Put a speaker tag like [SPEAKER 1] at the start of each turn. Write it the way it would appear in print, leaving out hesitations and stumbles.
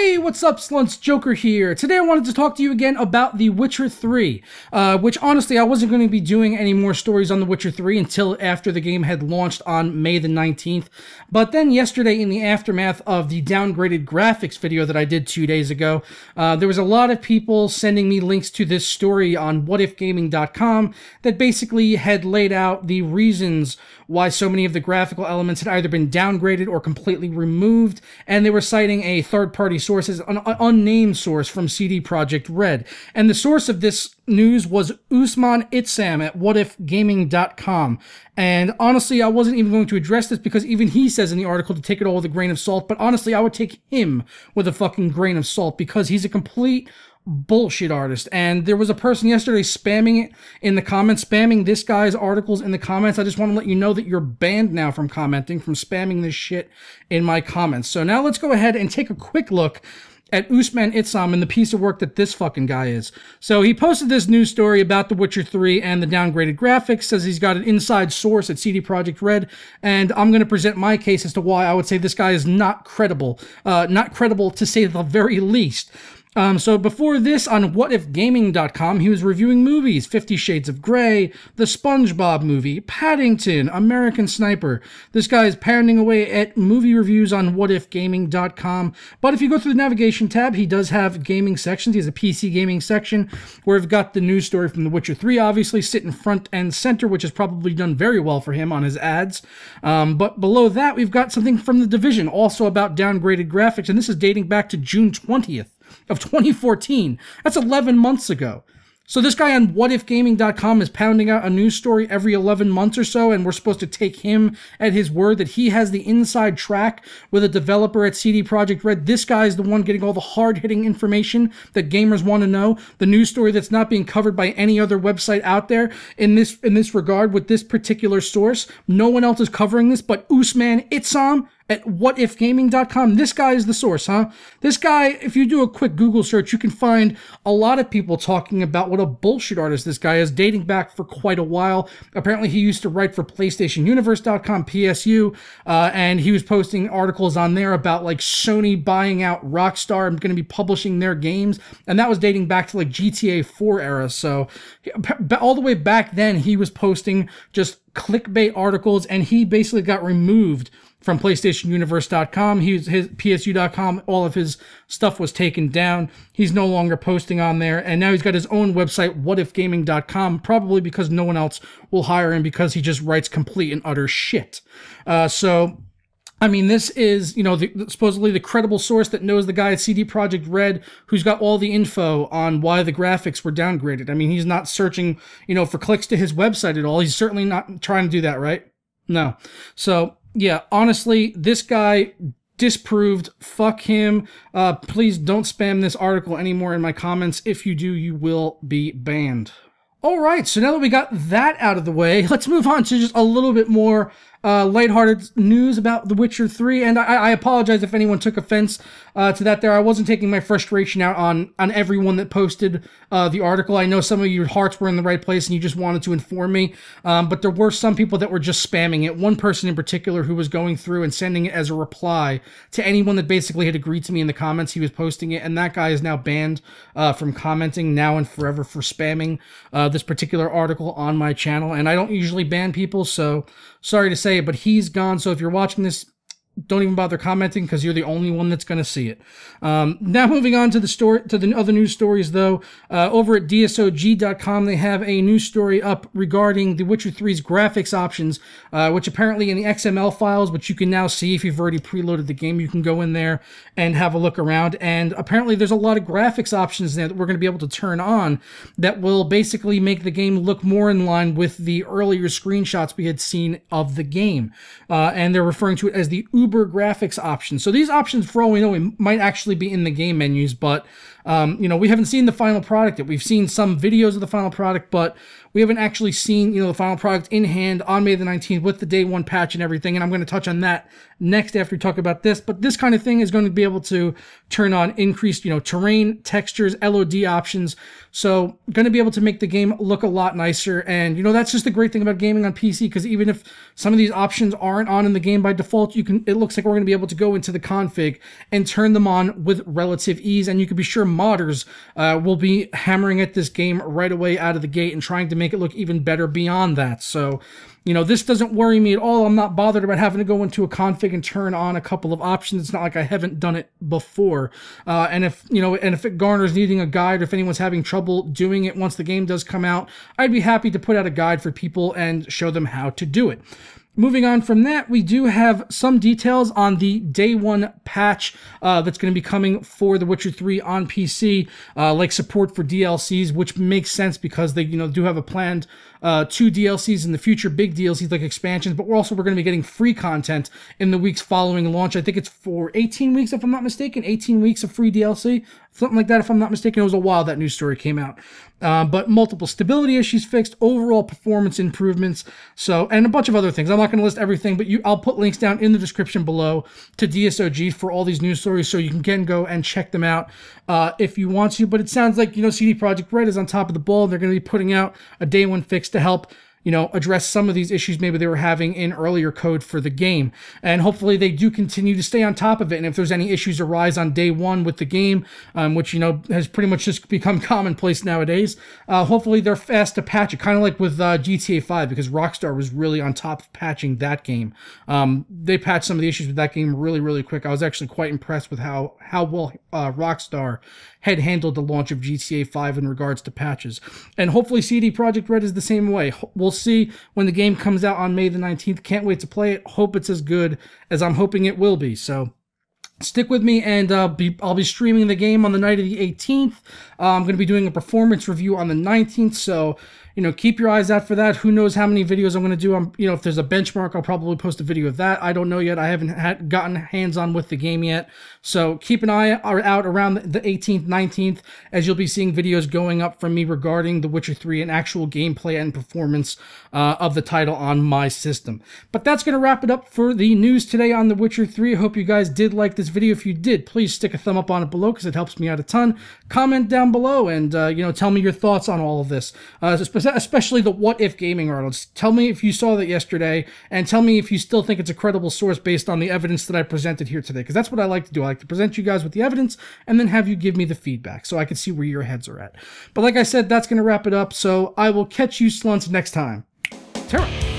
[SPEAKER 1] Hey, what's up, Slunts? Joker here. Today I wanted to talk to you again about The Witcher 3, which honestly I wasn't going to be doing any more stories on The Witcher 3 until after the game had launched on May the 19th. But then yesterday, in the aftermath of the downgraded graphics video that I did 2 days ago, there was a lot of people sending me links to this story on whatifgaming.com that basically had laid out the reasons why so many of the graphical elements had either been downgraded or completely removed, and they were citing a third-party source as an unnamed source from CD Projekt Red. And the source of this news was Usman Itsam at whatifgaming.com. And honestly, I wasn't even going to address this because even he says in the article to take it all with a grain of salt, but honestly, I would take him with a fucking grain of salt because he's a complete bullshit artist. And there was a person yesterday spamming it in the comments, spamming this guy's articles in the comments. I just want to let you know that you're banned now from commenting, from spamming this shit in my comments. So now let's go ahead and take a quick look at Usman Itsam and the piece of work that this fucking guy is. So he posted this news story about The Witcher 3 and the downgraded graphics, says he's got an inside source at CD Projekt Red, and I'm going to present my case as to why I would say this guy is not credible. Not credible to say the very least. So before this, on whatifgaming.com, he was reviewing movies: 50 Shades of Grey, the SpongeBob movie, Paddington, American Sniper. This guy is pounding away at movie reviews on whatifgaming.com. But if you go through the navigation tab, he does have gaming sections. He has a PC gaming section where we've got the news story from The Witcher 3, obviously, sitting front and center, which has probably done very well for him on his ads. But below that, we've got something from The Division, also about downgraded graphics, and this is dating back to June 20th. Of 2014. That's 11 months ago. So this guy on whatifgaming.com is pounding out a news story every 11 months or so, and we're supposed to take him at his word that he has the inside track with a developer at CD Projekt Red. This guy is the one getting all the hard-hitting information that gamers want to know. The news story that's not being covered by any other website out there in this regard with this particular source. No one else is covering this but Usman Itsam at whatifgaming.com. This guy is the source, huh? This guy, if you do a quick Google search, you can find a lot of people talking about what a bullshit artist this guy is, dating back for quite a while. Apparently, he used to write for PlayStationUniverse.com, PSU, and he was posting articles on there about, like, Sony buying out Rockstar and going to be publishing their games, and that was dating back to, like, GTA 4 era. So, all the way back then, he was posting just clickbait articles, and he basically got removed from PlayStationUniverse.com. His PSU.com, all of his stuff was taken down. He's no longer posting on there, and now he's got his own website, whatifgaming.com, probably because no one else will hire him because he just writes complete and utter shit. So, I mean, this is, you know, supposedly the credible source that knows the guy at CD Projekt Red who's got all the info on why the graphics were downgraded. I mean, he's not searching, you know, for clicks to his website at all. He's certainly not trying to do that, right? No. So, yeah, honestly, this guy disproved. Fuck him. Please don't spam this article anymore in my comments. If you do, you will be banned. Alright, so now that we got that out of the way, let's move on to just a little bit more lighthearted news about The Witcher 3, and I apologize if anyone took offense to that there. I wasn't taking my frustration out on everyone that posted the article. I know some of your hearts were in the right place and you just wanted to inform me, but there were some people that were just spamming it. One person in particular who was going through and sending it as a reply to anyone that basically had agreed to me in the comments. He was posting it, and that guy is now banned from commenting now and forever for spamming this particular article on my channel, and I don't usually ban people, so sorry to say, but he's gone. So if you're watching this, don't even bother commenting because you're the only one that's going to see it. Now moving on to the other news stories, though. Over at DSOG.com, they have a news story up regarding The Witcher 3's graphics options, which apparently in the XML files, which you can now see if you've already preloaded the game, you can go in there and have a look around. And apparently there's a lot of graphics options there that we're going to be able to turn on that will basically make the game look more in line with the earlier screenshots we had seen of the game. And they're referring to it as the Uber graphics options. So these options, for all we know, might actually be in the game menus, but You know, we haven't seen the final product yet. We've seen some videos of the final product, but we haven't actually seen, you know, the final product in hand on May the 19th with the day one patch and everything, and I'm going to touch on that next after we talk about this. But this kind of thing is going to be able to turn on increased, you know, terrain, textures, LOD options, so going to be able to make the game look a lot nicer. And, you know, that's just the great thing about gaming on PC, because even if some of these options aren't on in the game by default, it looks like we're going to be able to go into the config and turn them on with relative ease, and you can be sure modders will be hammering at this game right away out of the gate and trying to make it look even better beyond that. So, you know, this doesn't worry me at all. I'm not bothered about having to go into a config and turn on a couple of options. It's not like I haven't done it before. And if, you know, and if it garners needing a guide, or if anyone's having trouble doing it once the game does come out, I'd be happy to put out a guide for people and show them how to do it. Moving on from that, we do have some details on the day one patch that's going to be coming for The Witcher 3 on PC, like support for DLCs, which makes sense because they, you know, do have a planned 2 DLCs in the future, big DLCs like expansions, but we're going to be getting free content in the weeks following launch. I think it's for 18 weeks, if I'm not mistaken, 18 weeks of free DLC, something like that, if I'm not mistaken. It was a while that news story came out. But multiple stability issues fixed, overall performance improvements, so, and a bunch of other things. I'm not going to list everything, but I'll put links down in the description below to DSOG for all these news stories, so you can go and check them out if you want to. But it sounds like, you know, CD Projekt Red is on top of the ball. They're going to be putting out a day one fix to help, you know, address some of these issues maybe they were having in earlier code for the game. And hopefully they do continue to stay on top of it. And if there's any issues arise on day one with the game, which, you know, has pretty much just become commonplace nowadays, hopefully they're fast to patch it, kind of like with GTA 5, because Rockstar was really on top of patching that game. They patched some of the issues with that game really, really quick. I was actually quite impressed with how well Rockstar had handled the launch of GTA 5 in regards to patches. And hopefully CD Projekt Red is the same way. We'll see when the game comes out on May the 19th. Can't wait to play it. Hope it's as good as I'm hoping it will be. So stick with me, and I'll be streaming the game on the night of the 18th. I'm going to be doing a performance review on the 19th, so, you know, keep your eyes out for that. Who knows how many videos I'm going to do. You know, if there's a benchmark, I'll probably post a video of that. I don't know yet. I haven't gotten hands-on with the game yet. So keep an eye out around the 18th, 19th, as you'll be seeing videos going up from me regarding The Witcher 3 and actual gameplay and performance of the title on my system. But that's going to wrap it up for the news today on The Witcher 3. I hope you guys did like this video. If you did, please stick a thumb up on it below, because it helps me out a ton. Comment down below and, you know, tell me your thoughts on all of this. Especially the what if gaming articles. Tell me if you saw that yesterday, and tell me if you still think it's a credible source based on the evidence that I presented here today, because that's what I like to do. I like to present you guys with the evidence and then have you give me the feedback so I can see where your heads are at. But like I said, that's going to wrap it up, so I will catch you slunts next time. Terra.